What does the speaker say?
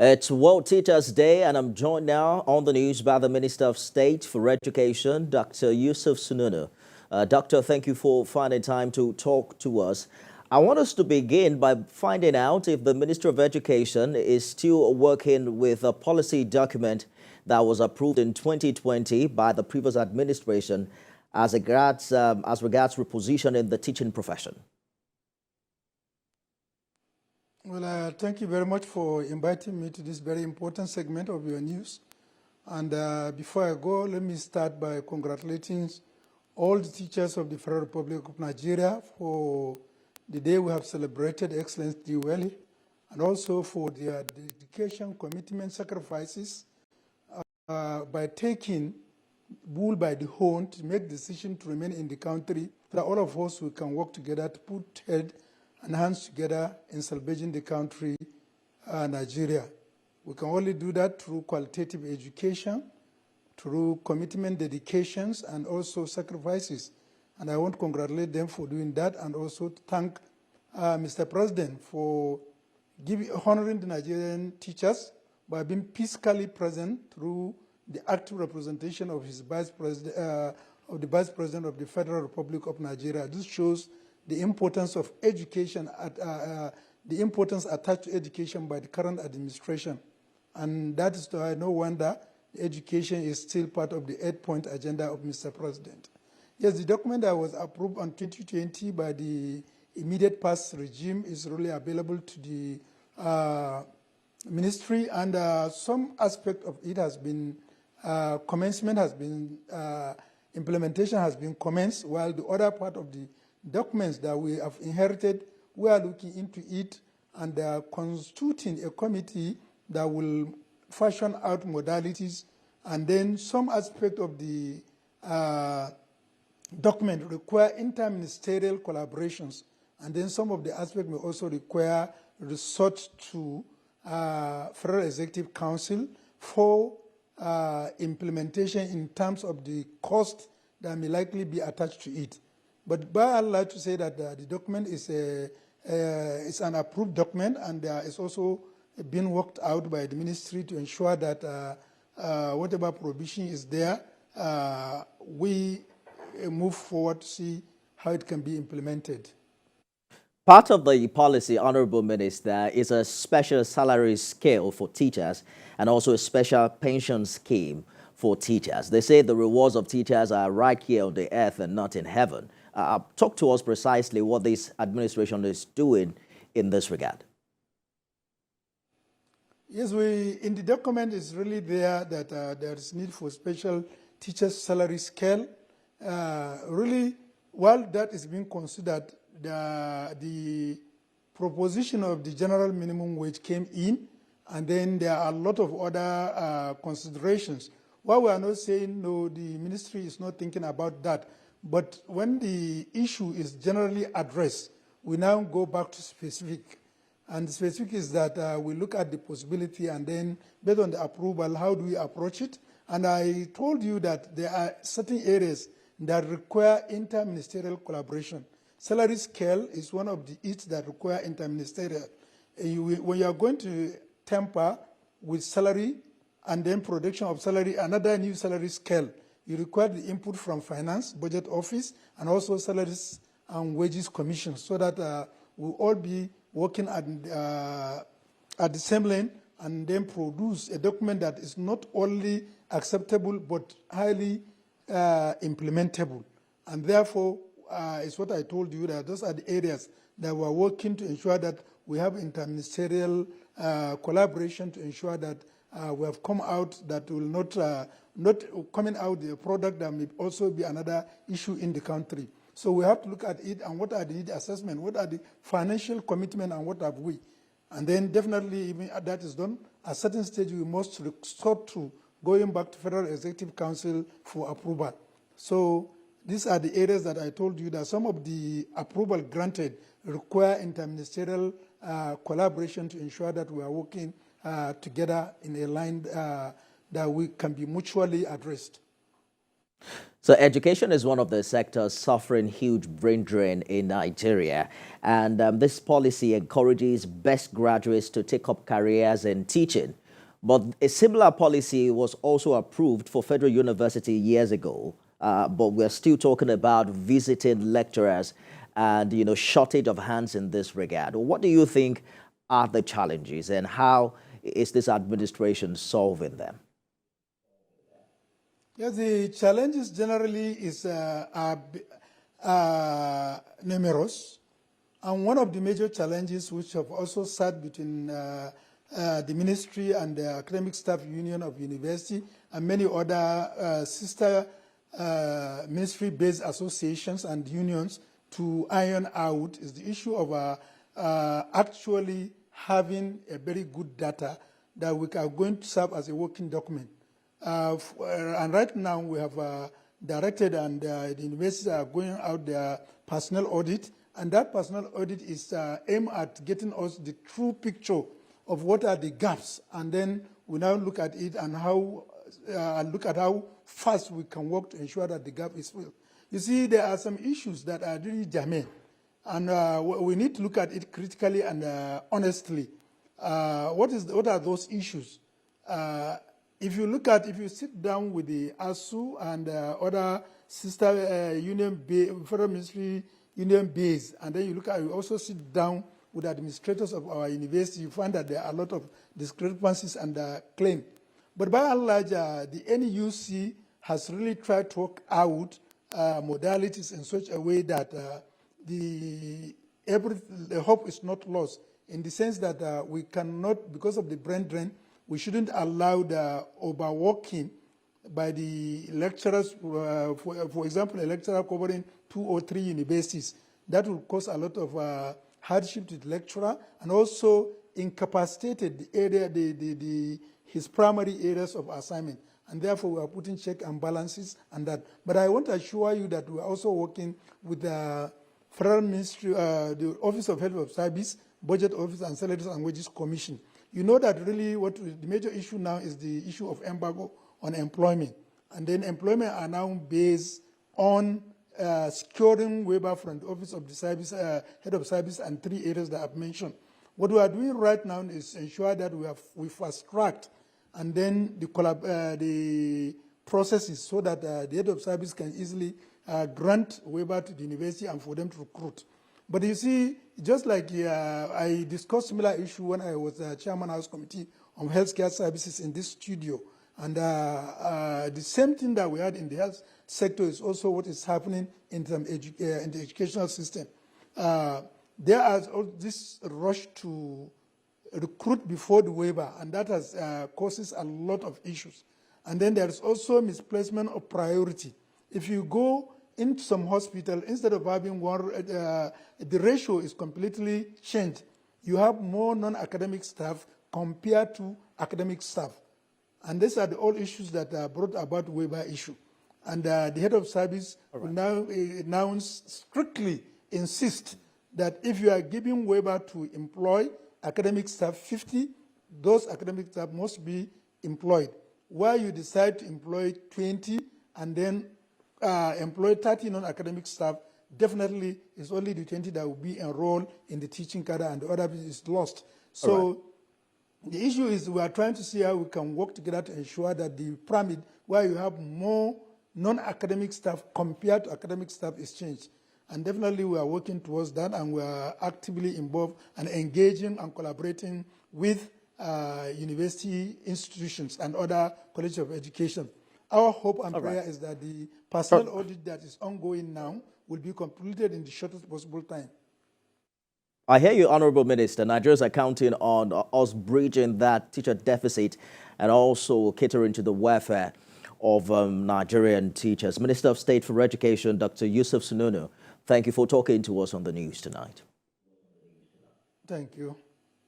It's World Teachers Day, and I'm joined now on the news by the Minister of State for Education, Dr. Yusuf Sununu. Doctor, thank you for finding time to talk to us. I want us to begin by finding out if the Minister of Education is still working with a policy document that was approved in 2020 by the previous administration as regards repositioning the teaching profession. Well, thank you very much for inviting me to this very important segment of your news. And before I go, let me start by congratulating all the teachers of the Federal Republic of Nigeria for the day we have celebrated Excellence Diwali, and also for their dedication, commitment, sacrifices by taking bull by the horn to make decision to remain in the country, so that all of us we can work together to put head and hands together in salvaging the country, Nigeria. We can only do that through qualitative education, through commitment, dedications, and also sacrifices. And I want to congratulate them for doing that, and also to thank Mr. President for honoring the Nigerian teachers by being physically present through the active representation of his Vice President, of the Vice President of the Federal Republic of Nigeria. This shows the importance of education, the importance attached to education by the current administration. And that is why no wonder education is still part of the 8-point agenda of Mr. President. Yes, the document that was approved on 2020 by the immediate past regime is really available to the ministry, and some aspect of it has been, implementation has been commenced, while the other part of the documents that we have inherited, we are looking into it and constituting a committee that will fashion out modalities, and then some aspect of the document require interministerial collaborations, and then some of the aspects may also require resort to Federal Executive Council for implementation in terms of the cost that may likely be attached to it. But I'd like to say that the document is an approved document, and it's also been worked out by the ministry to ensure that whatever provision is there, we move forward to see how it can be implemented. Part of the policy, Honorable Minister, is a special salary scale for teachers and also a special pension scheme for teachers. They say the rewards of teachers are right here on the earth and not in heaven. Talk to us precisely what this administration is doing in this regard. Yes, in the document it's really there that there is need for special teachers' salary scale. Really, while that is being considered, the proposition of the general minimum wage came in, and then there are a lot of other considerations. While we are not saying no, the ministry is not thinking about that, but when the issue is generally addressed, we now go back to specific. And the specific is that we look at the possibility, and then based on the approval, how do we approach it? And I told you that there are certain areas that require interministerial collaboration. Salary scale is one of it that require interministerial. When you are going to temper with salary and then production of salary, another new salary scale, you require the input from finance, budget office, and also salaries and wages commission, so that we'll all be working at the same lane, and then produce a document that is not only acceptable but highly implementable. And therefore, it's what I told you, that those are the areas that we're working to ensure that we have interministerial collaboration to ensure that we have come out that will not coming out the product that may also be another issue in the country. So we have to look at it, and what are the need assessment, what are the financial commitment, and what have we. And then definitely, even that is done, at a certain stage we must resort to going back to Federal Executive Council for approval. So these are the areas that I told you that some of the approval granted require interministerial collaboration to ensure that we are working together in a line that we can be mutually addressed. So education is one of the sectors suffering huge brain drain in Nigeria. And this policy encourages best graduates to take up careers in teaching. But a similar policy was also approved for Federal University years ago. But we're still talking about visiting lecturers and, shortage of hands in this regard. What do you think are the challenges and how is this administration solving them? Yeah, the challenges generally are numerous. And one of the major challenges which have also sat between the ministry and the academic staff union of university and many other sister ministry-based associations and unions to iron out is the issue of actually having a very good data that we are going to serve as a working document. And right now we have directed and the universities are going out their personnel audit, and that personnel audit is aimed at getting us the true picture of what are the gaps, and then we now look at it and look at how fast we can work to ensure that the gap is filled. You see, there are some issues that are really germane, and we need to look at it critically and honestly. What are those issues? If you sit down with the ASU and other sister federal ministry union base, and then you also sit down with administrators of our university, you find that there are a lot of discrepancies and claim. But by and large, the NUC has really tried to work out modalities in such a way that the hope is not lost, in the sense that we cannot, because of the brain drain, we shouldn't allow the overworking by the lecturers. For example, a lecturer covering 2 or 3 universities, that will cause a lot of hardship to the lecturer and also incapacitated the area, his primary areas of assignment. And therefore, we are putting check and balances and that. But I want to assure you that we are also working with the Federal Ministry, the Office of Health of Service, Budget Office, and Salaries and Wages Commission. You know that really the major issue now is the issue of embargo on employment. And then employment are now based on securing waiver from the Office of the Service, Head of Service, and 3 areas that I've mentioned. What we are doing right now is ensure that we fast-tracked and then the processes so that the Head of Service can easily grant waiver to the university and for them to recruit. But you see, just like I discussed similar issue when I was Chairman House Committee on Healthcare Services in this studio, and the same thing that we had in the health sector is also what is happening in the educational system. There is this rush to recruit before the waiver, and that has causes a lot of issues. And then there is also misplacement of priority. If you go into some hospital, instead of having one, the ratio is completely changed. You have more non-academic staff compared to academic staff. And these are all issues that are brought about waiver issue. And the head of service will now strictly insist that if you are giving waiver to employ academic staff 50, those academic staff must be employed. While you decide to employ 20 and then employ 30 non-academic staff, definitely it's only the 20 that will be enrolled in the teaching cadre and the other is lost. So the issue is we are trying to see how we can work together to ensure that the pyramid, where you have more non-academic staff compared to academic staff, is changed. And definitely we are working towards that, and we are actively involved and engaging and collaborating with university institutions and other colleges of education. Our hope and prayer is that the personnel audit that is ongoing now will be completed in the shortest possible time. I hear you, Honorable Minister. Nigeria's accounting on us bridging that teacher deficit and also catering to the welfare of Nigerian teachers. Minister of State for Education, Dr. Yusuf Sununu, thank you for talking to us on the news tonight. Thank you.